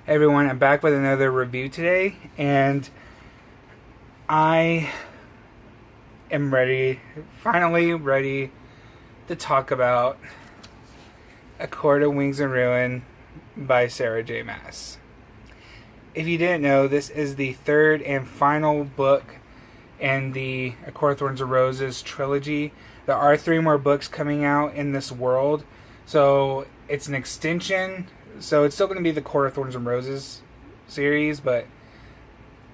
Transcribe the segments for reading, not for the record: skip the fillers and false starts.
Hey everyone, I'm back with another review today, and I am finally ready to talk about A Court of Wings and Ruin by Sarah J. Maas. If you didn't know, this is the third and final book in the A Court of Thorns and Roses trilogy. There are three more books coming out in this world, so it's an extension. So it's still going to be the Court of Thorns and Roses series, but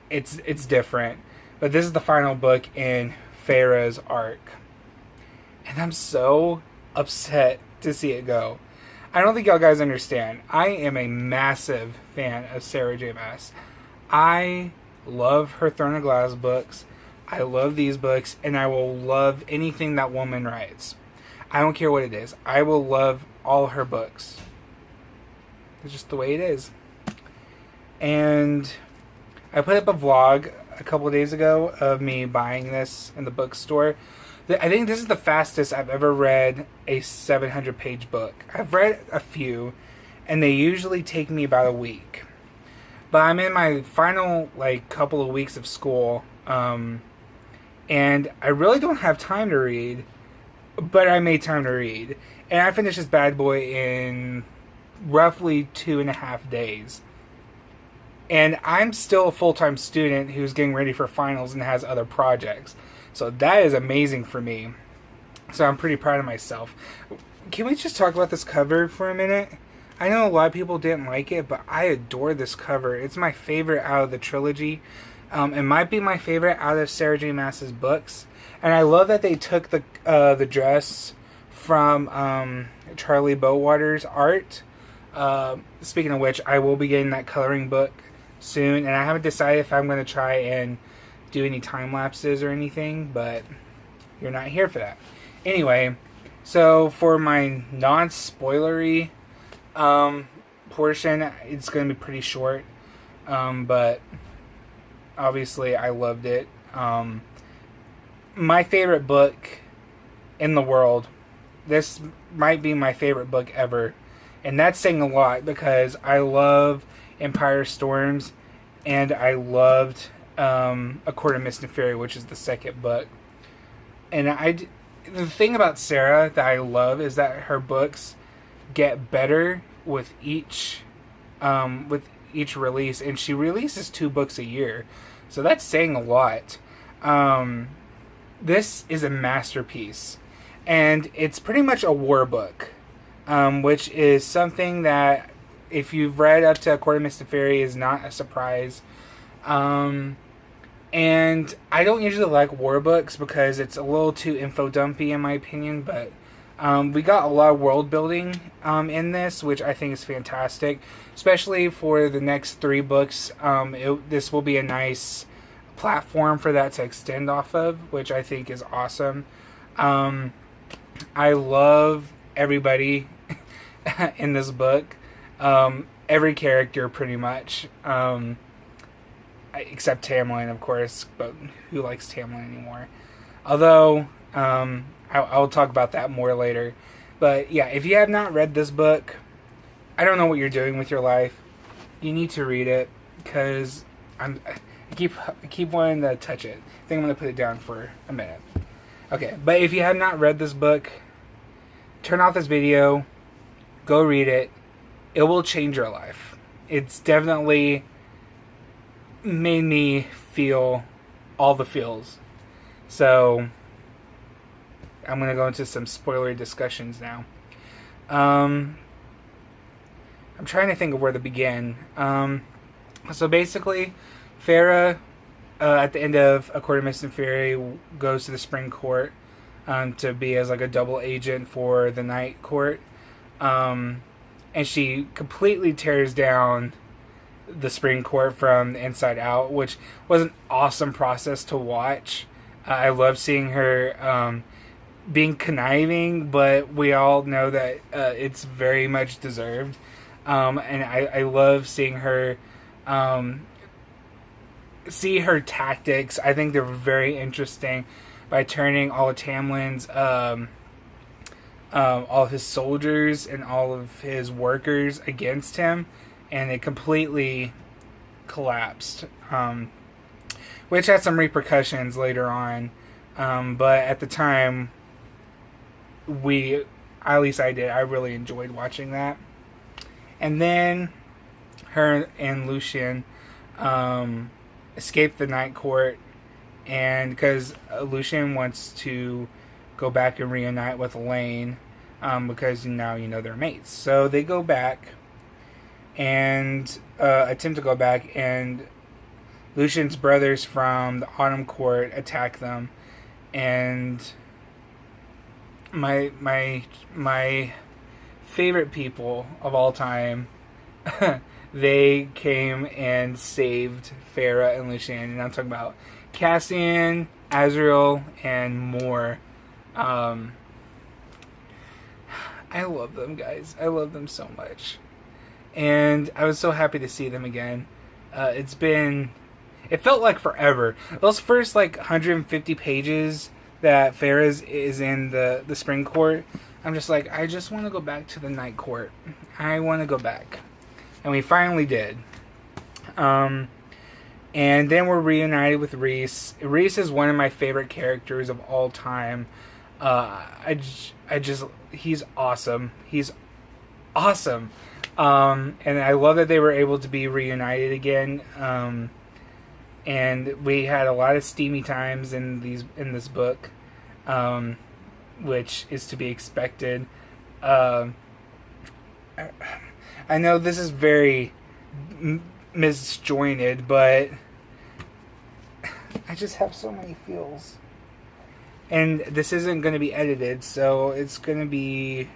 it's different. But this is the final book in Farah's arc, and I'm so upset to see it go. I don't think y'all guys understand. I am a massive fan of Sarah J. Maas. I love her Throne of Glass books. I love these books, and I will love anything that woman writes. I don't care what it is. I will love all her books. It's just the way it is. And I put up a vlog a couple of days ago of me buying this in the bookstore. I think this is the fastest I've ever read a 700-page book. I've read a few, and they usually take me about a week. But I'm in my final couple of weeks of school, and I really don't have time to read, but I made time to read. And I finished this bad boy in roughly 2.5 days. And I'm still a full-time student who's getting ready for finals and has other projects. So that is amazing for me. So I'm pretty proud of myself. Can we just talk about this cover for a minute? I know a lot of people didn't like it, but I adore this cover. It's my favorite out of the trilogy. It might be my favorite out of Sarah J. Maas's books. And I love that they took the dress from Charlie Bowater's art. Speaking of which, I will be getting that coloring book soon, and I haven't decided if I'm going to try and do any time lapses or anything, but you're not here for that. Anyway, so for my non-spoilery portion, it's going to be pretty short, but obviously I loved it. My favorite book in the world. This might be my favorite book ever. And that's saying a lot because I love Empire Storms, and I loved A Court of Mist and Fury, which is the second book. And the thing about Sarah that I love is that her books get better with each release, and she releases 2 books a year, so that's saying a lot. This is a masterpiece, and it's pretty much a war book. Which is something that, if you've read up to A Court of Mist and Fury, is not a surprise. And I don't usually like war books because it's a little too info dumpy in my opinion, but we got a lot of world building in this, which I think is fantastic, especially for the next 3 books. This will be a nice platform for that to extend off of, which I think is awesome. I love everybody in this book, every character pretty much, except Tamlin, of course, but who likes Tamlin anymore? Although I'll talk about that more later. But yeah, if you have not read this book, I don't know what you're doing with your life. You need to read it, because I keep wanting to touch it. I think I'm going to put it down for a minute. Okay, but if you have not read this book, turn off this video, go read it. It will change your life. It's definitely made me feel all the feels. So I'm going to go into some spoilery discussions now. I'm trying to think of where to begin. So basically, Farah, at the end of A Court of Mist and Fury, goes to the Spring Court to be as a double agent for the Night Court. And she completely tears down the Spring Court from the inside out, which was an awesome process to watch. I love seeing her being conniving, but we all know that it's very much deserved. And I love seeing her see her tactics. I think they're very interesting by turning all of Tamlin's all of his soldiers and all of his workers against him. and it completely collapsed, which had some repercussions later on. But at the time, at least I did, I really enjoyed watching that. And then her and Lucien escaped the night court, and because Lucien wants to go back and reunite with Elaine, because now they're mates. So they go back and attempt to go back, and Lucien's brothers from the Autumn Court attack them, and my favorite people of all time, they came and saved Farah and Lucien, and I'm talking about Cassian, Azriel, and more. I love them, guys. I love them so much. And I was so happy to see them again. It felt like forever. Those first 150 pages that Farah is in the spring court, I'm just like, I just want to go back to the night court. I want to go back. And we finally did. And then we're reunited with Rhys. Rhys is one of my favorite characters of all time. He's awesome. He's awesome. And I love that they were able to be reunited again. And we had a lot of steamy times in this book, which is to be expected. I know this is very misjointed, but I just have so many feels. And this isn't going to be edited, so it's going to be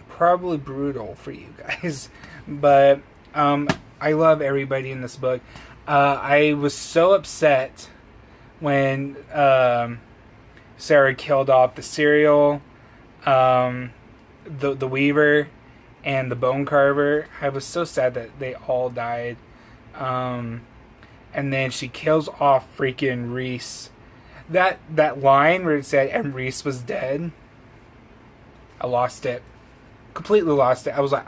probably brutal for you guys. But I love everybody in this book. I was so upset when Sarah killed off the Serial, the Weaver, and the Bone Carver. I was so sad that they all died. And then she kills off freaking Rhys. That line where it said, and Rhys was dead, I lost it. Completely lost it. I was like,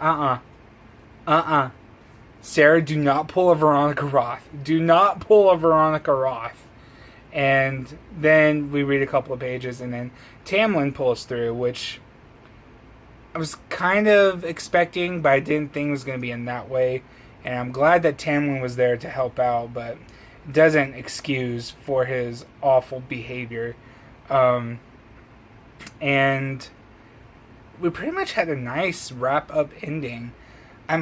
Sarah, do not pull a Veronica Roth. Do not pull a Veronica Roth. And then we read a couple of pages, and then Tamlin pulls through, which I was kind of expecting, but I didn't think it was going to be in that way. And I'm glad that Tamlin was there to help out, but it doesn't excuse for his awful behavior. And we pretty much had a nice wrap-up ending. I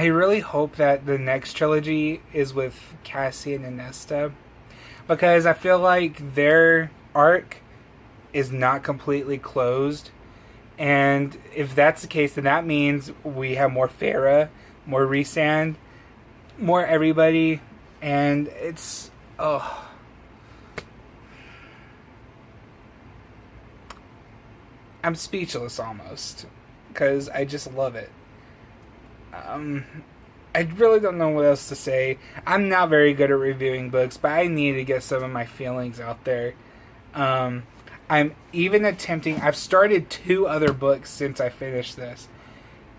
really hope that the next trilogy is with Cassian and Nesta, because I feel like their arc is not completely closed. And if that's the case, then that means we have more Farah, more Rhysand, more everybody, and it's I'm speechless almost, because I just love it. I really don't know what else to say. I'm not very good at reviewing books, but I need to get some of my feelings out there. I'm even attempting. I've started 2 other books since I finished this,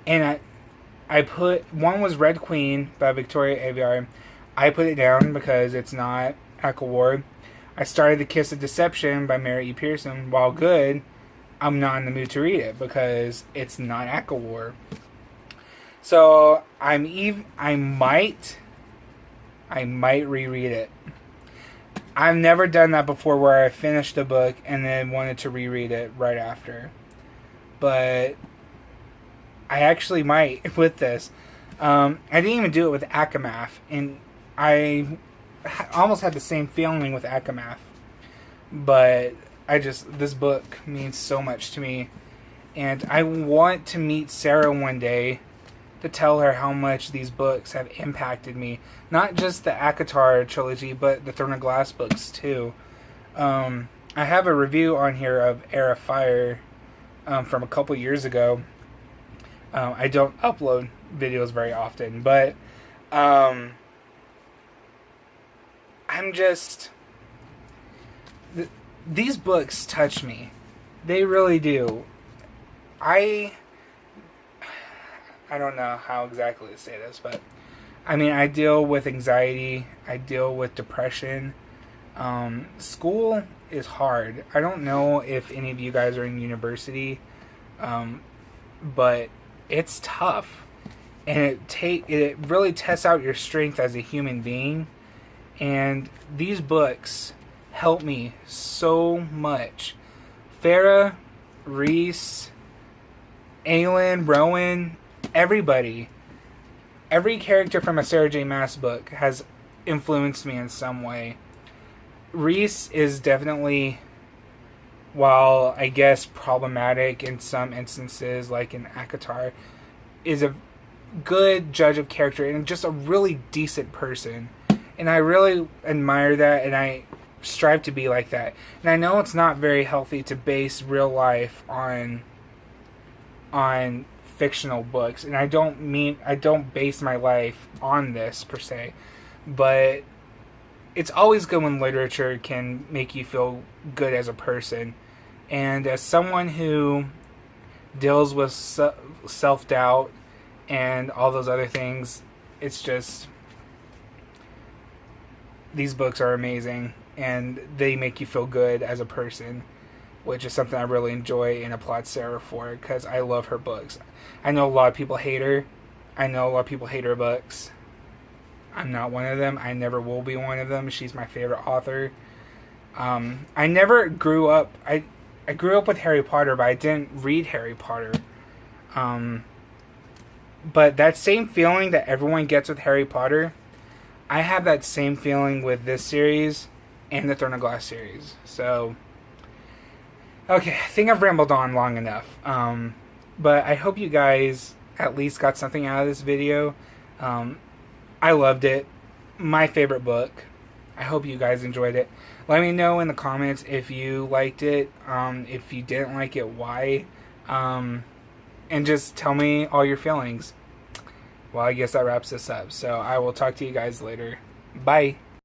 and I put one was Red Queen by Victoria Aveyard. I put it down because it's not Acowar. I started The Kiss of Deception by Mary E. Pearson. While good, I'm not in the mood to read it because it's not Acowar. So I might reread it. I've never done that before, where I finished a book and then wanted to reread it right after. But I actually might with this. I didn't even do it with Akamath, and I almost had the same feeling with Akamath. But this book means so much to me, and I want to meet Sarah one day to tell her how much these books have impacted me. Not just the ACOTAR trilogy, but the Throne of Glass books too. I have a review on here of Heir of Fire from a couple years ago. I don't upload videos very often, but these books touch me. They really do. I don't know how exactly to say this, but I mean, I deal with anxiety. I deal with depression. School is hard. I don't know if any of you guys are in university, but it's tough, and it really tests out your strength as a human being. And these books help me so much. Farrah, Reese, Aelin, Rowan, everybody. Every character from a Sarah J. Maas book has influenced me in some way. Reese is definitely, while I guess problematic in some instances, like in Akatar, is a good judge of character and just a really decent person. And I really admire that, and I strive to be like that. And I know it's not very healthy to base real life on fictional books, and I don't base my life on this per se, but it's always good when literature can make you feel good as a person. And as someone who deals with self-doubt and all those other things, it's just, these books are amazing, and they make you feel good as a person, which is something I really enjoy and applaud Sarah for, because I love her books. I know a lot of people hate her. I know a lot of people hate her books. I'm not one of them. I never will be one of them. She's my favorite author. I never grew up... I grew up with Harry Potter, but I didn't read Harry Potter. But that same feeling that everyone gets with Harry Potter, I have that same feeling with this series and the Throne of Glass series. So, okay, I think I've rambled on long enough. But I hope you guys at least got something out of this video. I loved it. My favorite book. I hope you guys enjoyed it. Let me know in the comments if you liked it. If you didn't like it, why. And just tell me all your feelings. Well, I guess that wraps this up. So I will talk to you guys later. Bye.